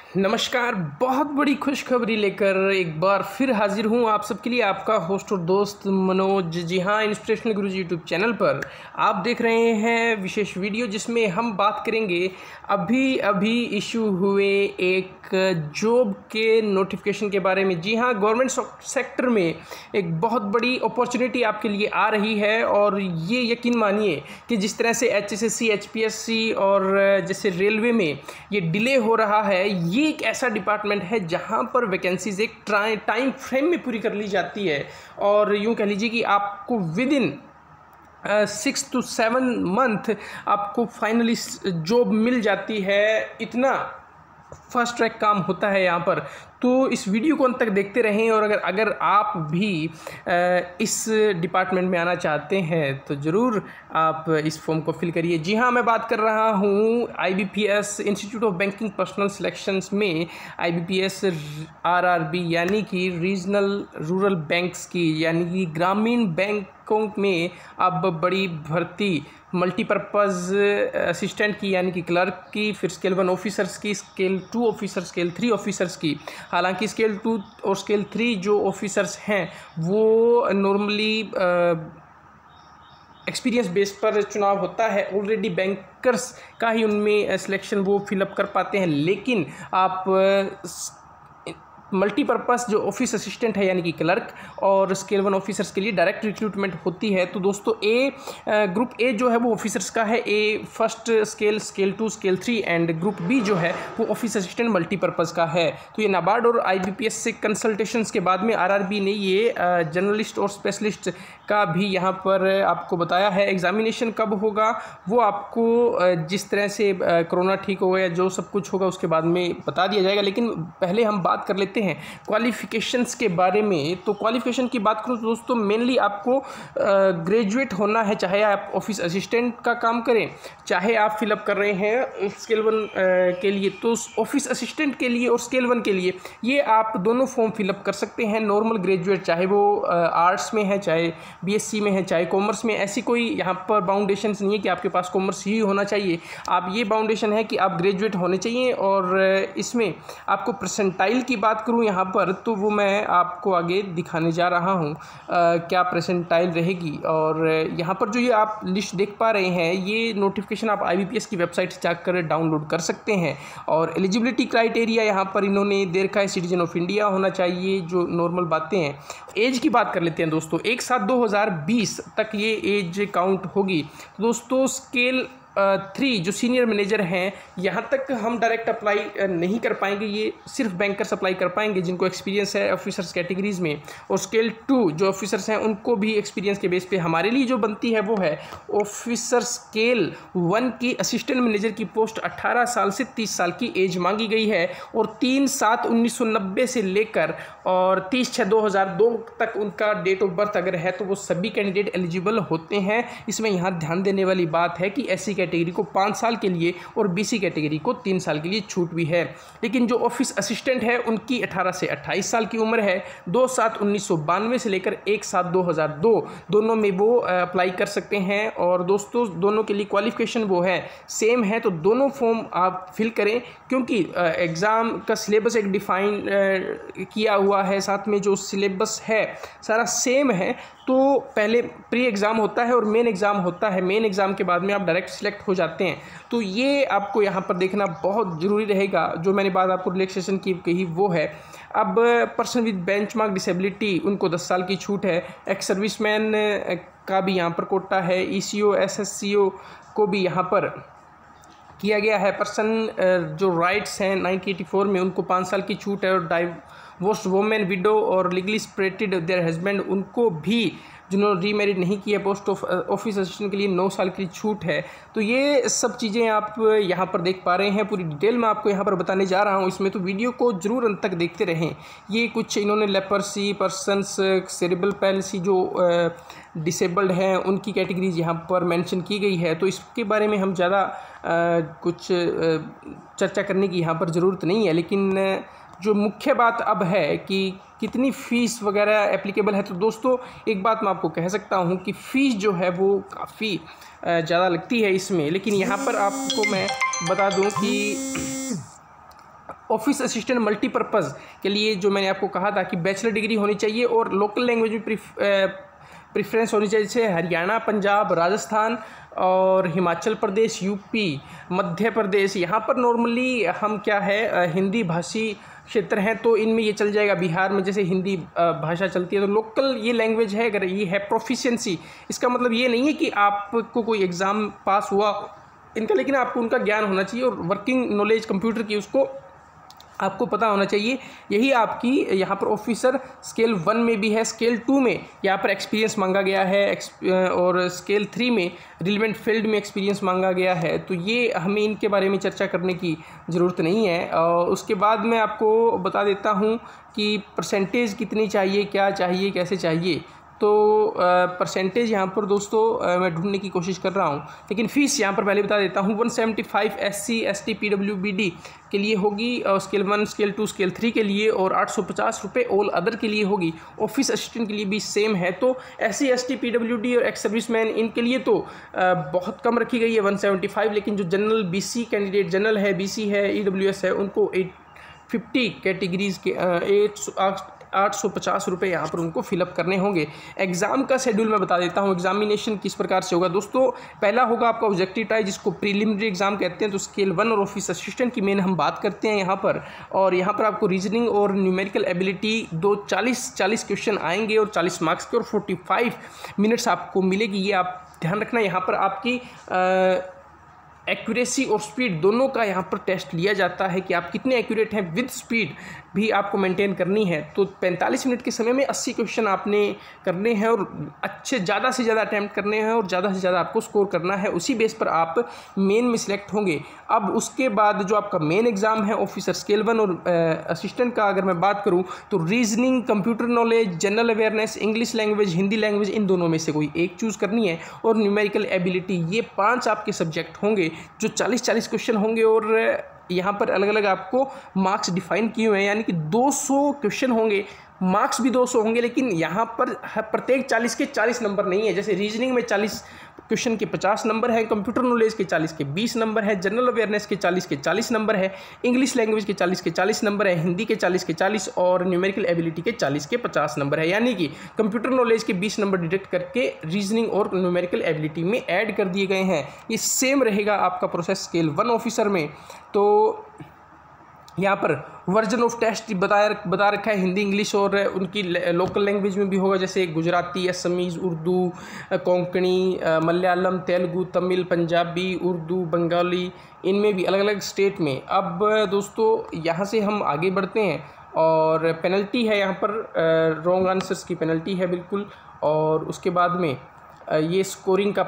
नमस्कार। बहुत बड़ी खुशखबरी लेकर एक बार फिर हाजिर हूँ आप सबके लिए, आपका होस्ट और दोस्त मनोज। जी हाँ, इंस्पिरेशनल गुरुजी यूट्यूब चैनल पर आप देख रहे हैं विशेष वीडियो जिसमें हम बात करेंगे अभी अभी इशू हुए एक जॉब के नोटिफिकेशन के बारे में। जी हाँ, गवर्नमेंट सेक्टर में एक बहुत बड़ी अपॉर्चुनिटी आपके लिए आ रही है और ये यकीन मानिए कि जिस तरह से HSSC, HPSC और जैसे रेलवे में ये डिले हो रहा है, ये एक ऐसा डिपार्टमेंट है जहां पर वैकेंसीज एक टाइम फ्रेम में पूरी कर ली जाती है और यूं कह लीजिए कि आपको विद इन 6 to 7 मंथ आपको फाइनली जॉब मिल जाती है। इतना फर्स्ट ट्रैक काम होता है यहाँ पर। तो इस वीडियो को अंत तक देखते रहें और अगर आप भी इस डिपार्टमेंट में आना चाहते हैं तो ज़रूर आप इस फॉर्म को फिल करिए। जी हाँ, मैं बात कर रहा हूँ IBPS institute of banking personal selections में IBPS RRB यानी कि रीजनल रूरल बैंक्स की, यानी कि ग्रामीण बैंकों में अब बड़ी भर्ती मल्टीपर्पज़ असिस्टेंट की यानी कि क्लर्क की, फिर स्केल 1 ऑफिसर्स की, स्केल 2 ऑफिसर, स्केल 3 ऑफिसर्स की। हालांकि स्केल 2 और स्केल 3 जो ऑफिसर्स हैं वो नॉर्मली एक्सपीरियंस बेस पर चुनाव होता है। ऑलरेडी बैंकर्स का ही उनमें सिलेक्शन वो फिलअप कर पाते हैं, लेकिन आप मल्टीपर्पज़ जो ऑफिस असिस्टेंट है यानी कि क्लर्क और स्केल 1 ऑफिसर्स के लिए डायरेक्ट रिक्रूटमेंट होती है। तो दोस्तों ग्रुप ए जो है वो ऑफिसर्स का है, a first scale, scale 2, scale 3 and group B जो है वो ऑफिस असिस्टेंट मल्टीपर्पज़ का है। तो ये नाबार्ड और IBPS से कंसल्टेशंस के बाद में RRB ने ये जर्नलिस्ट और स्पेशलिस्ट का भी यहाँ पर आपको बताया है। एग्जामिनेशन कब होगा वो आपको जिस तरह से कोरोना ठीक हो गया, जो सब कुछ होगा उसके बाद में बता दिया जाएगा। लेकिन पहले हम बात कर लेते हैं क्वालिफिकेशंस के बारे में। तो क्वालिफिकेशन की बात करूं तो दोस्तों मेनली आपको ग्रेजुएट होना है, चाहे आप ऑफिस असिस्टेंट का काम करें, चाहे आप फिलअप कर रहे हैं स्केल 1 के लिए। तो ऑफिस असिस्टेंट के लिए और स्केल 1 के लिए ये आप दोनों फॉर्म फिलअप कर सकते हैं। नॉर्मल ग्रेजुएट, चाहे वो आर्ट्स में है, चाहे BSc में है, चाहे कॉमर्स में, ऐसी कोई यहाँ पर बाउंडेशन नहीं है कि आपके पास कॉमर्स ही होना चाहिए। आप ये बाउंडेशन है कि आप ग्रेजुएट होने चाहिए। और इसमें आपको परसेंटाइल की बात करूं यहाँ पर तो वो मैं आपको आगे दिखाने जा रहा हूँ क्या परसेंटाइल रहेगी। और यहाँ पर जो ये आप लिस्ट देख पा रहे हैं, ये नोटिफिकेशन आप IBPS की वेबसाइट से जाकर डाउनलोड कर सकते हैं। और एलिजिबिलिटी क्राइटेरिया यहाँ पर इन्होंने दे रखा है, सिटीजन ऑफ इंडिया होना चाहिए, जो नॉर्मल बातें हैं। एज की बात कर लेते हैं दोस्तों, 1/7/2020 तक ये एज काउंट होगी। तो दोस्तों स्केल 3 जो सीनियर मैनेजर हैं, यहाँ तक हम डायरेक्ट अप्लाई नहीं कर पाएंगे, ये सिर्फ बैंकर्स अप्लाई कर पाएंगे जिनको एक्सपीरियंस है ऑफिसर्स कैटेगरीज़ में। और स्केल 2 जो ऑफिसर्स हैं उनको भी एक्सपीरियंस के बेस पे हमारे लिए जो बनती है वो है ऑफिसर स्केल 1 की असिस्टेंट मैनेजर की पोस्ट 18 साल से 30 साल की एज मांगी गई है। और 3/7/1990 से लेकर और 30/6/2002 तक उनका डेट ऑफ बर्थ अगर है तो वो सभी कैंडिडेट एलिजिबल होते हैं। इसमें यहाँ ध्यान देने वाली बात है कि SC कैटेगरी को 5 साल के लिए और BC कैटेगरी को 3 साल के लिए छूट भी है। लेकिन जो ऑफिस असिस्टेंट है उनकी 18 से 28 साल की उम्र है। 2/7/1992 से लेकर 1/7/2002 दोनों में वो अप्लाई कर सकते हैं। और दोस्तों दोनों के लिए क्वालिफिकेशन वो है सेम है, तो दोनों फॉर्म आप फिल करें क्योंकि एग्ज़ाम का सिलेबस एक डिफाइन किया हुआ है, साथ में जो सिलेबस है सारा सेम है। तो पहले प्री एग्ज़ाम होता है और मेन एग्ज़ाम होता है। मेन एग्ज़ाम के बाद में आप डायरेक्ट सिलेक्ट हो जाते हैं। तो ये आपको यहाँ पर देखना बहुत ज़रूरी रहेगा। जो मैंने बात आपको रिलैक्सेशन की कही वो है। अब पर्सन विद बेंचमार्क डिसेबिलिटी उनको 10 साल की छूट है। एक्स सर्विसमैन का भी यहाँ पर कोटा है। ECO SSCO को भी यहाँ पर किया गया है। पर्सन जो राइट्स हैं 1984 में उनको 5 साल की छूट है। और डाइवोर्स वोमेन, विडो और लीगली सेपरेटेड देयर हस्बैंड उनको भी, जिन्होंने रीमैरिड नहीं किया, पोस्ट ऑफिस असिस्टेंट के लिए 9 साल की छूट है। तो ये सब चीज़ें आप यहाँ पर देख पा रहे हैं। पूरी डिटेल में आपको यहाँ पर बताने जा रहा हूँ इसमें, तो वीडियो को जरूर अंत तक देखते रहें। ये कुछ इन्होंने लेपर्सी पर्सनस, सेरेब्रल पैल्सी जो डिसेबल्ड हैं उनकी कैटेगरीज यहाँ पर मेंशन की गई है। तो इसके बारे में हम ज़्यादा कुछ चर्चा करने की यहाँ पर ज़रूरत नहीं है। लेकिन जो मुख्य बात अब है कि कितनी फ़ीस वगैरह एप्लीकेबल है। तो दोस्तों एक बात मैं आपको कह सकता हूँ कि फ़ीस जो है वो काफ़ी ज़्यादा लगती है इसमें। लेकिन यहाँ पर आपको मैं बता दूँ कि ऑफिस असिस्टेंट मल्टीपर्पज़ के लिए जो मैंने आपको कहा था कि बैचलर डिग्री होनी चाहिए और लोकल लैंग्वेज में प्रेफरेंस होनी चाहिए, जैसे हरियाणा, पंजाब, राजस्थान और हिमाचल प्रदेश, यूपी, मध्य प्रदेश। यहाँ पर नॉर्मली हम क्या है हिंदी भाषी क्षेत्र हैं, तो इनमें ये चल जाएगा। बिहार में जैसे हिंदी भाषा चलती है, तो लोकल ये लैंग्वेज है। अगर ये है प्रोफिशिएंसी, इसका मतलब ये नहीं है कि आपको कोई एग्ज़ाम पास हुआ इनका, लेकिन आपको उनका ज्ञान होना चाहिए और वर्किंग नॉलेज कंप्यूटर की उसको आपको पता होना चाहिए। यही आपकी यहाँ पर ऑफिसर स्केल 1 में भी है। स्केल 2 में यहाँ पर एक्सपीरियंस मांगा गया है और स्केल 3 में रिलेवेंट फील्ड में एक्सपीरियंस मांगा गया है। तो ये हमें इनके बारे में चर्चा करने की ज़रूरत नहीं है। और उसके बाद मैं आपको बता देता हूँ कि परसेंटेज कितनी चाहिए, क्या चाहिए, कैसे चाहिए। तो परसेंटेज यहाँ पर दोस्तों मैं ढूंढने की कोशिश कर रहा हूँ, लेकिन फ़ीस यहाँ पर पहले बता देता हूँ। 175 SC ST PWBD के लिए होगी और स्केल 1, स्केल 2, स्केल 3 के लिए, और 850 रुपये ऑल अदर के लिए होगी। ऑफिस असिस्टेंट के लिए भी सेम है। तो SC ST PWD और एक्स सर्विसमैन इनके लिए तो बहुत कम रखी गई है 175, लेकिन जो जनरल BC कैंडिडेट, जनरल है, BC है, EWS है, उनको 850 कैटेगरीज़ के 850 रुपये यहाँ पर उनको फिलअप करने होंगे। एग्ज़ाम का शेड्यूल मैं बता देता हूँ। एग्जामिनेशन किस प्रकार से होगा दोस्तों। पहला होगा आपका ऑब्जेक्टिव टाइप, जिसको प्रीलिमिनरी एग्जाम कहते हैं। तो स्केल 1 और ऑफिस असिस्टेंट की मेन हम बात करते हैं यहाँ पर। और यहाँ पर आपको रीजनिंग और न्यूमेरिकल एबिलिटी 40 क्वेश्चन आएंगे और 40 मार्क्स के, और 45 मिनट्स आपको मिलेगी। ये आप ध्यान रखना। यहाँ पर आपकी एक्यूरेसी और स्पीड दोनों का यहाँ पर टेस्ट लिया जाता है कि आप कितने एक्यूरेट हैं। विद स्पीड भी आपको मेंटेन करनी है। तो 45 मिनट के समय में 80 क्वेश्चन आपने करने हैं और ज़्यादा से ज़्यादा अटैम्प्ट करने हैं और ज़्यादा से ज़्यादा आपको स्कोर करना है। उसी बेस पर आप मेन में सिलेक्ट होंगे। अब उसके बाद जो आपका मेन एग्ज़ाम है ऑफिसर स्केल 1 और असिस्टेंट का अगर मैं बात करूँ, तो reasoning, computer knowledge, general awareness, English language, Hindi language, इन दोनों में से कोई एक चूज़ करनी है। और न्यूमेरिकल एबिलिटी, ये 5 आपके सब्जेक्ट होंगे जो 40 क्वेश्चन होंगे। और यहाँ पर अलग अलग आपको मार्क्स डिफाइन किए हुए हैं, यानी कि 200 क्वेश्चन होंगे, मार्क्स भी 200 होंगे। लेकिन यहाँ पर प्रत्येक 40 के 40 नंबर नहीं है। जैसे रीजनिंग में 40 क्वेश्चन के 50 नंबर है, कंप्यूटर नॉलेज के 40 के 20 नंबर है, जनरल अवेयरनेस के 40 के 40 नंबर है, इंग्लिश लैंग्वेज के 40 के 40 नंबर है, हिंदी के 40 के 40 और न्यूमेरिकल एबिलिटी के 40 के 50 नंबर है। यानी कि कंप्यूटर नॉलेज के 20 नंबर डिडक्ट करके रीजनिंग और न्यूमेरिकल एबिलिटी में ऐड कर दिए गए हैं। ये सेम रहेगा आपका प्रोसेस स्केल 1 ऑफिसर में। तो यहाँ पर वर्जन ऑफ टेस्ट बता रखा है, हिंदी, इंग्लिश और उनकी लोकल लैंग्वेज में भी होगा, जैसे गुजराती, असमीज़, उर्दू, कोंकणी, मलयालम, तेलुगु, तमिल, पंजाबी, उर्दू, बंगाली, इनमें भी अलग अलग स्टेट में। अब दोस्तों यहाँ से हम आगे बढ़ते हैं और पेनल्टी है यहाँ पर, रॉन्ग आंसर्स की पेनल्टी है बिल्कुल। और उसके बाद में ये स्कोरिंग का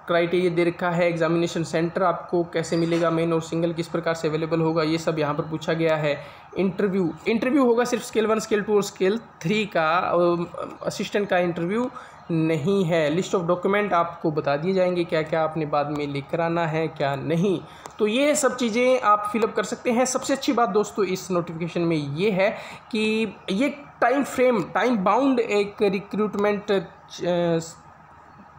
क्राइटेरिया दे रखा है। एग्जामिनेशन सेंटर आपको कैसे मिलेगा, मेन और सिंगल किस प्रकार से अवेलेबल होगा, ये सब यहाँ पर पूछा गया है। इंटरव्यू होगा सिर्फ स्केल 1, स्केल 2 और स्केल 3 का, असिस्टेंट का इंटरव्यू नहीं है। लिस्ट ऑफ डॉक्यूमेंट आपको बता दिए जाएंगे, क्या क्या आपने बाद में लेकर आना है, क्या नहीं। तो ये सब चीज़ें आप फिलअप कर सकते हैं। सबसे अच्छी बात दोस्तों इस नोटिफिकेशन में ये है कि ये टाइम बाउंड एक रिक्रूटमेंट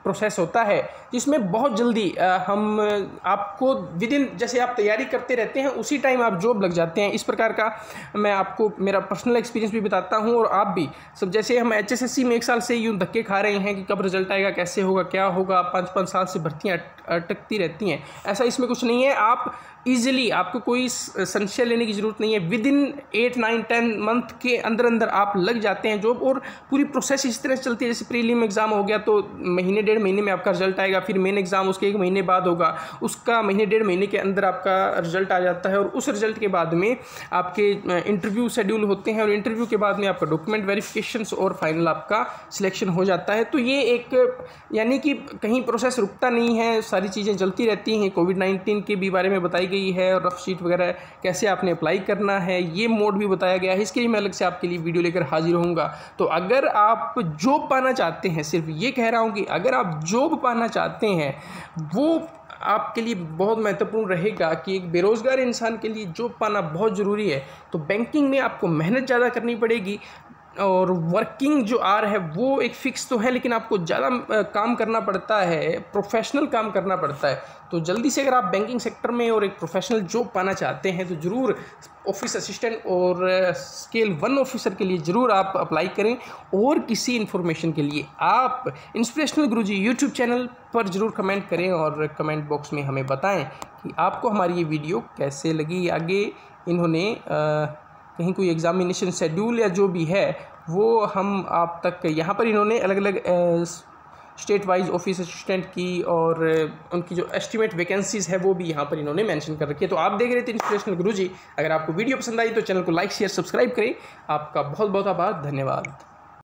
प्रोसेस होता है, जिसमें बहुत जल्दी हम आपको विदिन, जैसे आप तैयारी करते रहते हैं उसी टाइम आप जॉब लग जाते हैं। इस प्रकार का मैं आपको मेरा पर्सनल एक्सपीरियंस भी बताता हूं। और आप भी सब, जैसे हम HSSC में 1 साल से यूँ धक्के खा रहे हैं कि कब रिजल्ट आएगा, कैसे होगा, क्या होगा, 5-5 साल से भर्तियाँ अटकती रहती हैं, ऐसा इसमें कुछ नहीं है। आप ईजिली, आपको कोई संशय लेने की ज़रूरत नहीं है। विदिन 8, 9, 10 मंथ के अंदर आप लग जाते हैं जॉब। और पूरी प्रोसेस इस तरह से चलती है, जैसे प्रीलिम एग्ज़ाम हो गया तो महीने 1.5 महीने में आपका रिजल्ट आएगा, फिर मेन एग्ज़ाम उसके 1 महीने बाद होगा, उसका महीने 1.5 महीने के अंदर आपका रिजल्ट आ जाता है। और उस रिजल्ट के बाद में आपके इंटरव्यू शेड्यूल होते हैं और इंटरव्यू के बाद में आपका डॉक्यूमेंट वेरिफिकेशंस और फाइनल आपका सिलेक्शन हो जाता है। तो ये एक, यानी कि कहीं प्रोसेस रुकता नहीं है, सारी चीज़ें चलती रहती हैं। कोविड-19 के भी बारे में बताई गई है और रफ शीट वगैरह कैसे आपने अप्लाई करना है, ये मोड भी बताया गया है। इसके लिए मैं अलग से आपके लिए वीडियो लेकर हाजिर होऊंगा। तो अगर आप जॉब पाना चाहते हैं, सिर्फ ये कह रहा हूँ कि अगर आप जॉब पाना चाहते हैं, वो आपके लिए बहुत महत्वपूर्ण रहेगा कि एक बेरोज़गार इंसान के लिए जॉब पाना बहुत ज़रूरी है। तो बैंकिंग में आपको मेहनत ज़्यादा करनी पड़ेगी। और वर्किंग जो आवर है वो एक फ़िक्स तो है, लेकिन आपको ज़्यादा काम करना पड़ता है, प्रोफेशनल काम करना पड़ता है। तो जल्दी से अगर आप बैंकिंग सेक्टर में और एक प्रोफेशनल जॉब पाना चाहते हैं तो ज़रूर ऑफिस असिस्टेंट और स्केल 1 ऑफिसर के लिए ज़रूर आप अप्लाई करें। और किसी इन्फॉर्मेशन के लिए आप इंस्पिरेशनल गुरुजी यूट्यूब चैनल पर ज़रूर कमेंट करें और कमेंट बॉक्स में हमें बताएं कि आपको हमारी ये वीडियो कैसे लगी। आगे इन्होंने कहीं कोई एग्ज़ामिनेशन शेड्यूल या जो भी है वो हम आप तक, यहाँ पर इन्होंने अलग अलग स्टेट वाइज ऑफिस असिस्टेंट की और उनकी जो एस्टिमेट वैकेंसीज़ है वो भी यहाँ पर इन्होंने मेंशन कर रखी है। तो आप देख रहे थे इंस्पिरेशनल गुरुजी। अगर आपको वीडियो पसंद आई तो चैनल को लाइक शेयर सब्सक्राइब करें। आपका बहुत बहुत आभार, धन्यवाद।